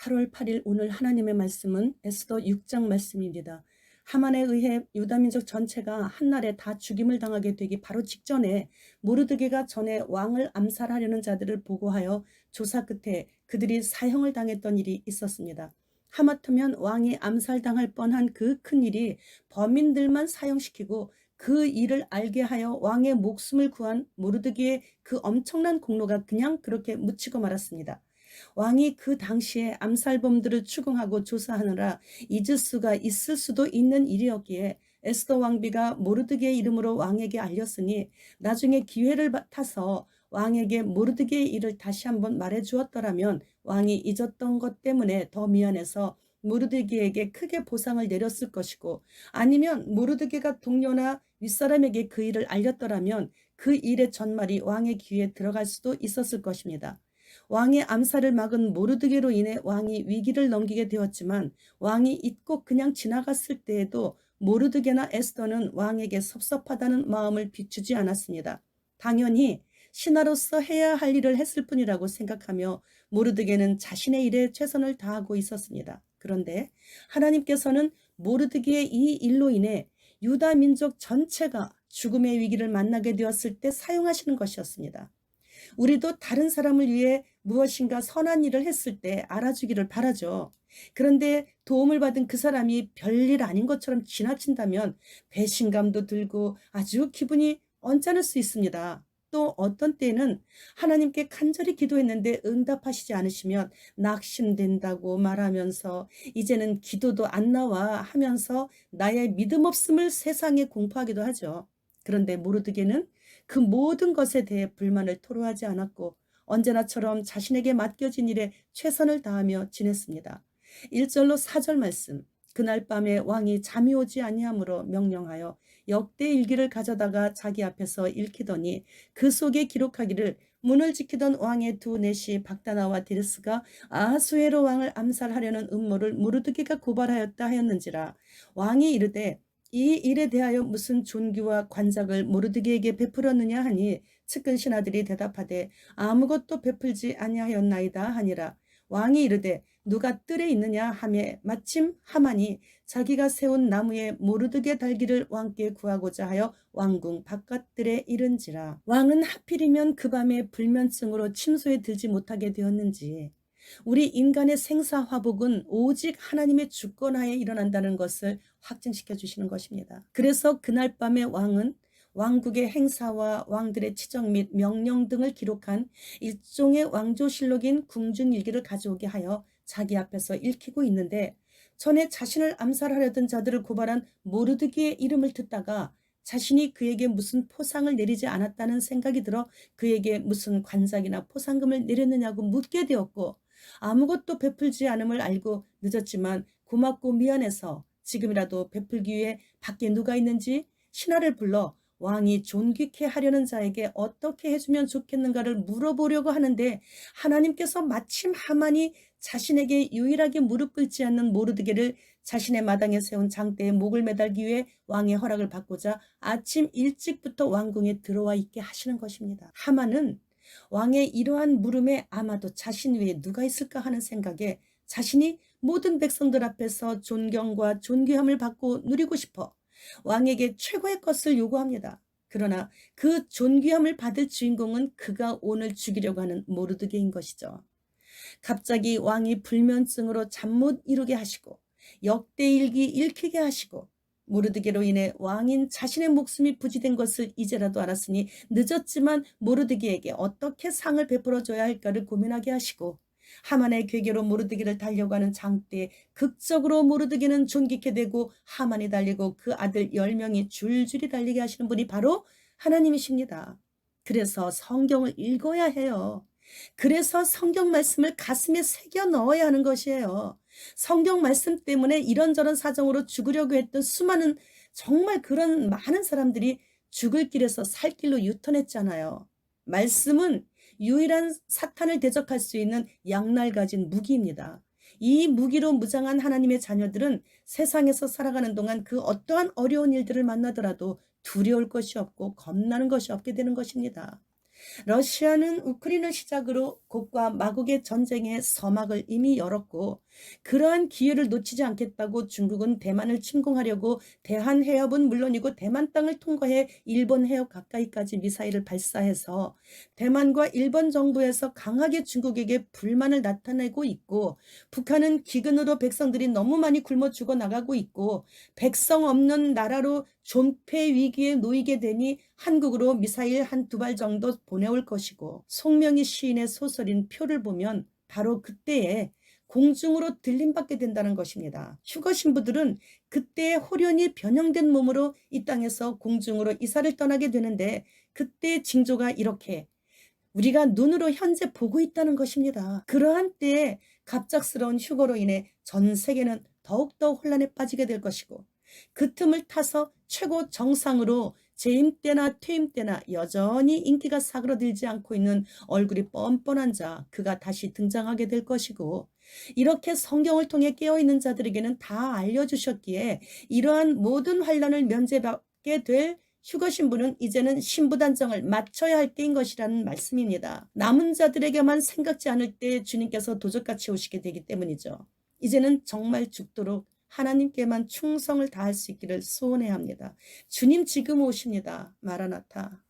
8월 8일 오늘 하나님의 말씀은 에스더 6장 말씀입니다. 하만에 의해 유다민족 전체가 한날에 다 죽임을 당하게 되기 바로 직전에 모르드게가 전에 왕을 암살하려는 자들을 보고하여 조사 끝에 그들이 사형을 당했던 일이 있었습니다. 하마터면 왕이 암살당할 뻔한 그 큰일이 범인들만 사형시키고 그 일을 알게 하여 왕의 목숨을 구한 모르드게의 그 엄청난 공로가 그냥 그렇게 묻히고 말았습니다. 왕이 그 당시에 암살범들을 추궁하고 조사하느라 잊을 수가 있을 수도 있는 일이었기에 에스더 왕비가 모르드게의 이름으로 왕에게 알렸으니 나중에 기회를 타서 왕에게 모르드게의 일을 다시 한번 말해 주었더라면 왕이 잊었던 것 때문에 더 미안해서 모르드게에게 크게 보상을 내렸을 것이고, 아니면 모르드게가 동료나 윗사람에게 그 일을 알렸더라면 그 일의 전말이 왕의 귀에 들어갈 수도 있었을 것입니다. 왕의 암살을 막은 모르드게로 인해 왕이 위기를 넘기게 되었지만 왕이 잊고 그냥 지나갔을 때에도 모르드게나 에스더는 왕에게 섭섭하다는 마음을 비추지 않았습니다. 당연히 신하로서 해야 할 일을 했을 뿐이라고 생각하며 모르드게는 자신의 일에 최선을 다하고 있었습니다. 그런데 하나님께서는 모르드게의 이 일로 인해 유다 민족 전체가 죽음의 위기를 만나게 되었을 때 사용하시는 것이었습니다. 우리도 다른 사람을 위해 무엇인가 선한 일을 했을 때 알아주기를 바라죠. 그런데 도움을 받은 그 사람이 별일 아닌 것처럼 지나친다면 배신감도 들고 아주 기분이 언짢을 수 있습니다. 또 어떤 때는 하나님께 간절히 기도했는데 응답하시지 않으시면 낙심된다고 말하면서 이제는 기도도 안 나와 하면서 나의 믿음 없음을 세상에 공포하기도 하죠. 그런데 모르드게는 그 모든 것에 대해 불만을 토로하지 않았고 언제나처럼 자신에게 맡겨진 일에 최선을 다하며 지냈습니다. 1절로 4절 말씀. 그날 밤에 왕이 잠이 오지 아니하므로 명령하여 역대 일기를 가져다가 자기 앞에서 읽히더니 그 속에 기록하기를 문을 지키던 왕의 두 내시 박다나와 디르스가 아하수에로 왕을 암살하려는 음모를 모르드게가 고발하였다 하였는지라. 왕이 이르되 이 일에 대하여 무슨 존귀와 관작을 모르드게에게 베풀었느냐 하니 측근 신하들이 대답하되 아무것도 베풀지 아니하였나이다 하니라. 왕이 이르되 누가 뜰에 있느냐 하매 마침 하만이 자기가 세운 나무에 모르드게 달기를 왕께 구하고자 하여 왕궁 바깥들에 이른지라. 왕은 하필이면 그 밤에 불면증으로 침소에 들지 못하게 되었는지, 우리 인간의 생사화복은 오직 하나님의 주권하에 일어난다는 것을 확증시켜 주시는 것입니다. 그래서 그날 밤에 왕은 왕국의 행사와 왕들의 치적 및 명령 등을 기록한 일종의 왕조실록인 궁중일기를 가져오게 하여 자기 앞에서 읽히고 있는데, 전에 자신을 암살하려던 자들을 고발한 모르드게의 이름을 듣다가 자신이 그에게 무슨 포상을 내리지 않았다는 생각이 들어 그에게 무슨 관작이나 포상금을 내렸느냐고 묻게 되었고, 아무것도 베풀지 않음을 알고 늦었지만 고맙고 미안해서 지금이라도 베풀기 위해 밖에 누가 있는지 신하를 불러 왕이 존귀케 하려는 자에게 어떻게 해주면 좋겠는가를 물어보려고 하는데, 하나님께서 마침 하만이 자신에게 유일하게 무릎 꿇지 않는 모르드게를 자신의 마당에 세운 장대에 목을 매달기 위해 왕의 허락을 받고자 아침 일찍부터 왕궁에 들어와 있게 하시는 것입니다. 하만은 왕의 이러한 물음에 아마도 자신 외에 누가 있을까 하는 생각에 자신이 모든 백성들 앞에서 존경과 존귀함을 받고 누리고 싶어 왕에게 최고의 것을 요구합니다. 그러나 그 존귀함을 받을 주인공은 그가 오늘 죽이려고 하는 모르드게인 것이죠. 갑자기 왕이 불면증으로 잠 못 이루게 하시고 역대일기 읽히게 하시고 모르드게로 인해 왕인 자신의 목숨이 부지된 것을 이제라도 알았으니 늦었지만 모르드게에게 어떻게 상을 베풀어 줘야 할까를 고민하게 하시고, 하만의 괴계로 모르드게를 달려고 하는 장대에 극적으로 모르드게는 존귀케 되고 하만이 달리고 그 아들 10명이 줄줄이 달리게 하시는 분이 바로 하나님이십니다. 그래서 성경을 읽어야 해요. 그래서 성경 말씀을 가슴에 새겨 넣어야 하는 것이에요. 성경 말씀 때문에 이런저런 사정으로 죽으려고 했던 수많은, 정말 그런 많은 사람들이 죽을 길에서 살 길로 유턴했잖아요. 말씀은 유일한 사탄을 대적할 수 있는 양날 가진 무기입니다. 이 무기로 무장한 하나님의 자녀들은 세상에서 살아가는 동안 그 어떠한 어려운 일들을 만나더라도 두려울 것이 없고 겁나는 것이 없게 되는 것입니다. 러시아는 우크라이나 시작으로 곡과 마곡의 전쟁의 서막을 이미 열었고 그러한 기회를 놓치지 않겠다고 중국은 대만을 침공하려고 대한 해협은 물론이고 대만 땅을 통과해 일본 해협 가까이까지 미사일을 발사해서 대만과 일본 정부에서 강하게 중국에게 불만을 나타내고 있고 북한은 기근으로 백성들이 너무 많이 굶어 죽어나가고 있고 백성 없는 나라로 존폐 위기에 놓이게 되니 한국으로 미사일 한두 발 정도 보내올 것이고 송명희 시인의 소설인 표를 보면 바로 그때에 공중으로 들림받게 된다는 것입니다. 휴거 신부들은 그때 호련히 변형된 몸으로 이 땅에서 공중으로 이사를 떠나게 되는데 그때의 징조가 이렇게 우리가 눈으로 현재 보고 있다는 것입니다. 그러한 때에 갑작스러운 휴거로 인해 전 세계는 더욱더 혼란에 빠지게 될 것이고 그 틈을 타서 최고 정상으로 재임 때나 퇴임 때나 여전히 인기가 사그러들지 않고 있는 얼굴이 뻔뻔한 자, 그가 다시 등장하게 될 것이고 이렇게 성경을 통해 깨어있는 자들에게는 다 알려주셨기에 이러한 모든 환란을 면제받게 될 휴거 신부는 이제는 신부 단정을 마쳐야 할 때인 것이라는 말씀입니다. 남은 자들에게만 생각지 않을 때 주님께서 도적같이 오시게 되기 때문이죠. 이제는 정말 죽도록 하나님께만 충성을 다할 수 있기를 소원해야 합니다. 주님 지금 오십니다. 마라나타.